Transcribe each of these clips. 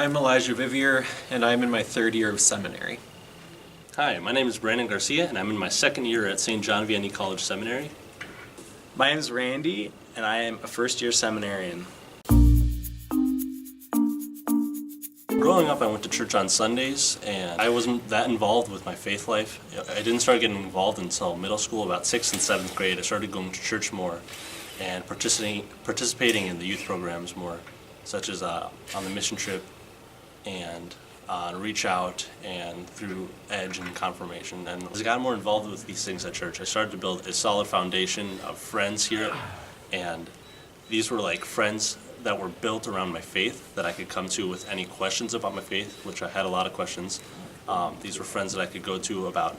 I'm Elijah Vivier, and I'm in my third year of seminary. Hi, my name is Brandon Garcia, and I'm in my second year at St. John Vianney College Seminary. My name is Randy, and I am a first-year seminarian. Growing up, I went to church on Sundays, and I wasn't that involved with my faith life. I didn't start getting involved until middle school, about 6th and 7th grade. I started going to church more and participating in the youth programs more, such as on the mission trip and on Reach Out and through Edge and Confirmation. And as I got more involved with these things at church, I started to build a solid foundation of friends here, and these were like friends that were built around my faith that I could come to with any questions about my faith, which I had a lot of questions. These were friends that I could go to about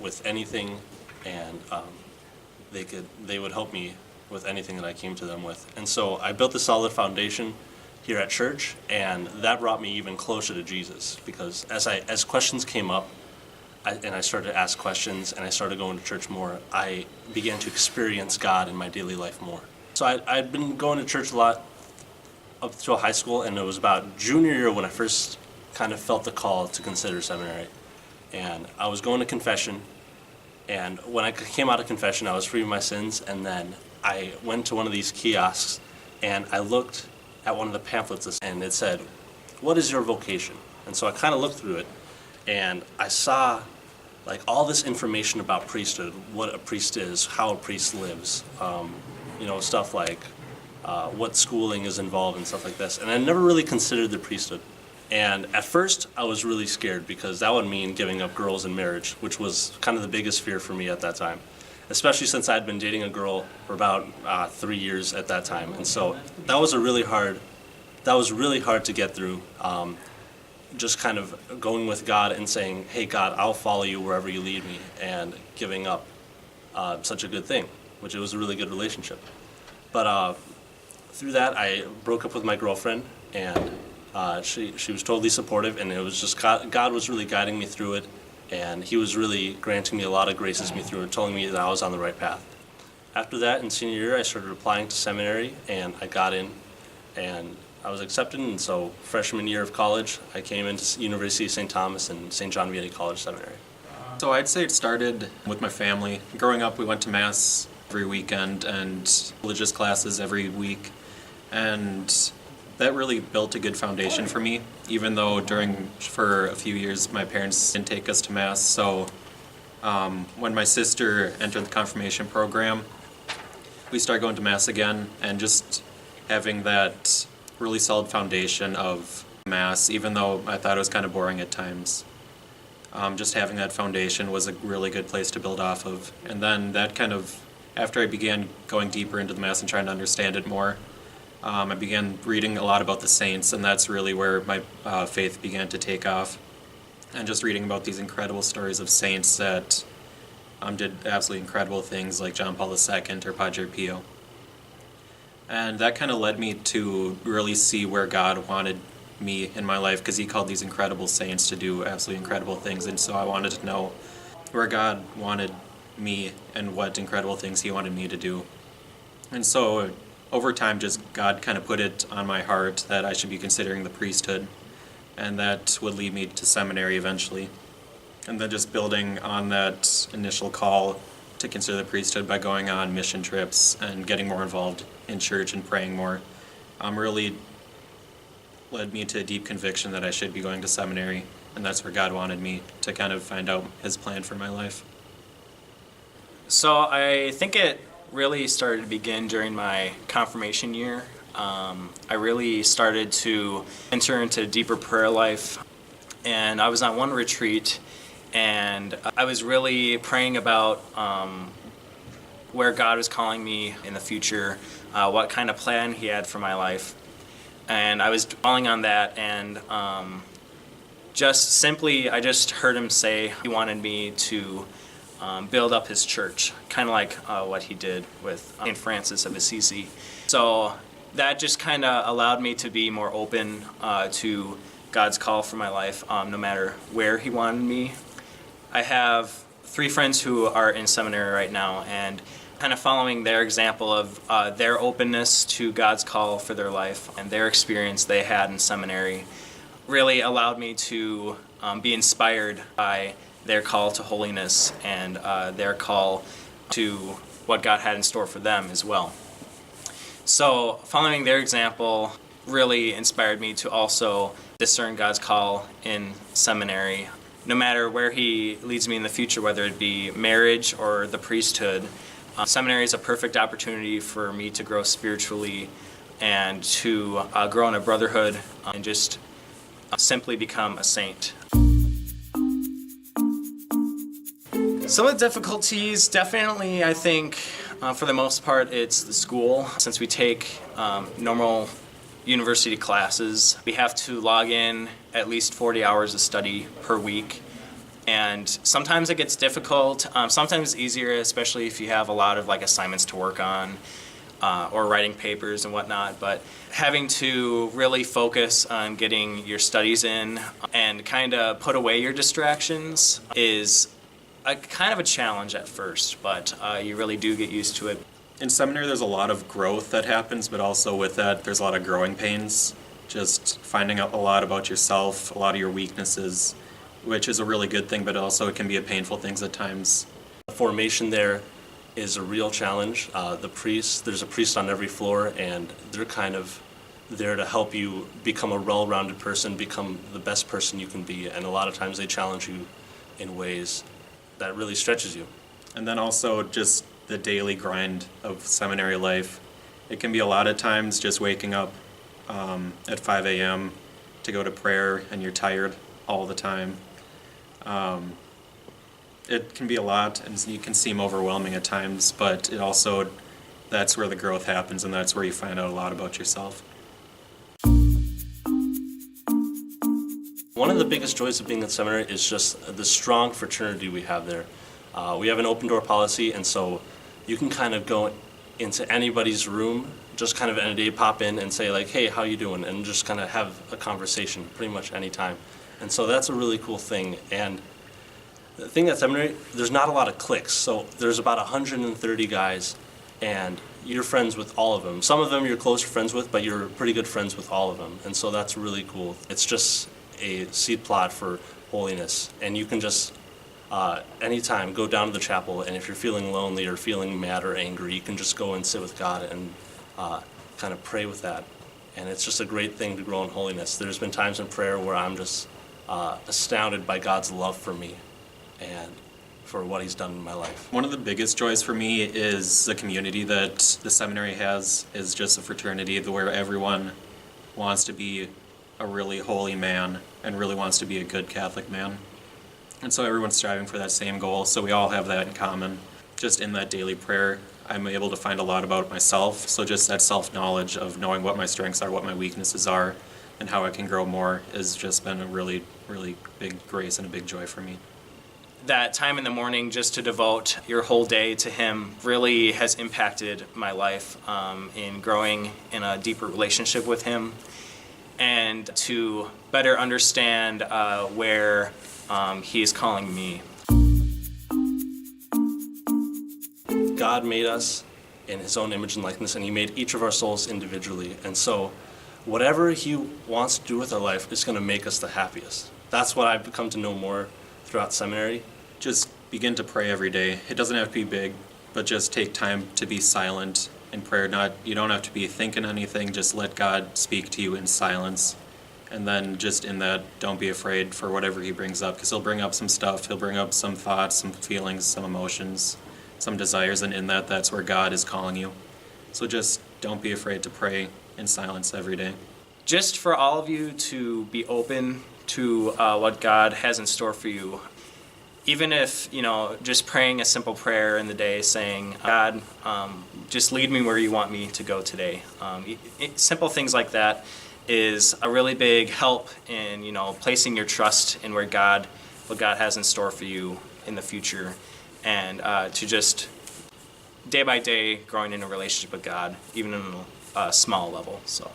with anything, and they would help me with anything that I came to them with. And so I built a solid foundation here at church, and that brought me even closer to Jesus, because as questions came up, and I started to ask questions and I started going to church more, I began to experience God in my daily life more. So I'd been going to church a lot up to high school, and it was about junior year when I first kind of felt the call to consider seminary. And I was going to confession, and when I came out of confession, I was free of my sins, and then I went to one of these kiosks and I looked at one of the pamphlets and it said, "What is your vocation?" And so I kind of looked through it and I saw like all this information about priesthood, what a priest is, how a priest lives, stuff like what schooling is involved and stuff like this. And I never really considered the priesthood. And at first I was really scared because that would mean giving up girls in marriage, which was kind of the biggest fear for me at that time, especially since I'd been dating a girl for about 3 years at that time. And so that was really hard to get through, just kind of going with God and saying, "Hey God, I'll follow you wherever you lead me," and giving up such a good thing, which it was a really good relationship. But through that, I broke up with my girlfriend, and she was totally supportive, and it was just God was really guiding me through it. And he was really granting me a lot of graces me through it, telling me that I was on the right path. After that, in senior year, I started applying to seminary, and I got in, and I was accepted. And so freshman year of college, I came into University of St. Thomas and St. John Vianney College Seminary. So I'd say it started with my family. Growing up, we went to Mass every weekend and religious classes every week, and that really built a good foundation for me, even though for a few years my parents didn't take us to Mass. So when my sister entered the confirmation program, we started going to Mass again, and just having that really solid foundation of Mass, even though I thought it was kind of boring at times. Just having that foundation was a really good place to build off of. And then that kind of, after I began going deeper into the Mass and trying to understand it more, I began reading a lot about the saints, and that's really where my faith began to take off. And just reading about these incredible stories of saints that did absolutely incredible things, like John Paul II or Padre Pio. And that kind of led me to really see where God wanted me in my life, because he called these incredible saints to do absolutely incredible things. And so I wanted to know where God wanted me and what incredible things he wanted me to do. And so over time, just God kind of put it on my heart that I should be considering the priesthood, and that would lead me to seminary eventually. And then just building on that initial call to consider the priesthood by going on mission trips and getting more involved in church and praying more, really led me to a deep conviction that I should be going to seminary, and that's where God wanted me to kind of find out his plan for my life. So I think it really started to begin during my confirmation year. I really started to enter into a deeper prayer life, and I was on one retreat, and I was really praying about where God was calling me in the future, what kind of plan he had for my life. And I was dwelling on that, and I just heard him say he wanted me to build up his church, kind of like what he did with St. Francis of Assisi. So that just kind of allowed me to be more open to God's call for my life, no matter where he wanted me. I have 3 friends who are in seminary right now, and kind of following their example of their openness to God's call for their life and their experience they had in seminary, really allowed me to be inspired by their call to holiness and their call to what God had in store for them as well. So following their example really inspired me to also discern God's call in seminary. No matter where He leads me in the future, whether it be marriage or the priesthood, seminary is a perfect opportunity for me to grow spiritually and to grow in a brotherhood and just simply become a saint. Some of the difficulties, definitely, I think, for the most part, it's the school. Since we take normal university classes, we have to log in at least 40 hours of study per week. And sometimes it gets difficult, sometimes easier, especially if you have a lot of assignments to work on or writing papers and whatnot. But having to really focus on getting your studies in and kind of put away your distractions is kind of a challenge at first, but you really do get used to it. In seminary, there's a lot of growth that happens, but also with that, there's a lot of growing pains. Just finding out a lot about yourself, a lot of your weaknesses, which is a really good thing, but also it can be a painful thing at times. The formation there is a real challenge. The priests, there's a priest on every floor, and they're kind of there to help you become a well-rounded person, become the best person you can be, and a lot of times they challenge you in ways that really stretches you. And then also just the daily grind of seminary life. It can be a lot of times just waking up at 5 a.m. to go to prayer and you're tired all the time. It can be a lot and you can seem overwhelming at times, but it also, that's where the growth happens and that's where you find out a lot about yourself. One of the biggest joys of being in seminary is just the strong fraternity we have there. We have an open door policy, and so you can kind of go into anybody's room, just kind of any day pop in and say hey, how you doing? And just kind of have a conversation pretty much any time. And so that's a really cool thing. And the thing at seminary, there's not a lot of cliques. So there's about 130 guys, and you're friends with all of them. Some of them you're closer friends with, but you're pretty good friends with all of them. And so that's really cool. It's just a seed plot for holiness, and you can just anytime go down to the chapel, and if you're feeling lonely or feeling mad or angry, you can just go and sit with God and kind of pray with that. And it's just a great thing to grow in holiness. There's been times in prayer where I'm just astounded by God's love for me and for what He's done in my life. One of the biggest joys for me is the community that the seminary has, is just a fraternity where everyone wants to be a really holy man and really wants to be a good Catholic man. And so everyone's striving for that same goal, so we all have that in common. Just in that daily prayer, I'm able to find a lot about myself, so just that self-knowledge of knowing what my strengths are, what my weaknesses are, and how I can grow more has just been a really, really big grace and a big joy for me. That time in the morning just to devote your whole day to Him really has impacted my life in growing in a deeper relationship with Him and to better understand where He is calling me. God made us in His own image and likeness, and He made each of our souls individually. And so whatever He wants to do with our life is going to make us the happiest. That's what I've come to know more throughout seminary. Just begin to pray every day. It doesn't have to be big, but just take time to be silent in prayer. You don't have to be thinking anything, just let God speak to you in silence. And then just in that, don't be afraid for whatever He brings up, because He'll bring up some stuff, He'll bring up some thoughts, some feelings, some emotions, some desires, and in that, that's where God is calling you. So just don't be afraid to pray in silence every day. Just for all of you to be open to what God has in store for you. Even if, just praying a simple prayer in the day saying, God, just lead me where you want me to go today. Simple things like that is a really big help in, placing your trust in what God has in store for you in the future, and to just day by day growing in a relationship with God, even in a small level. So.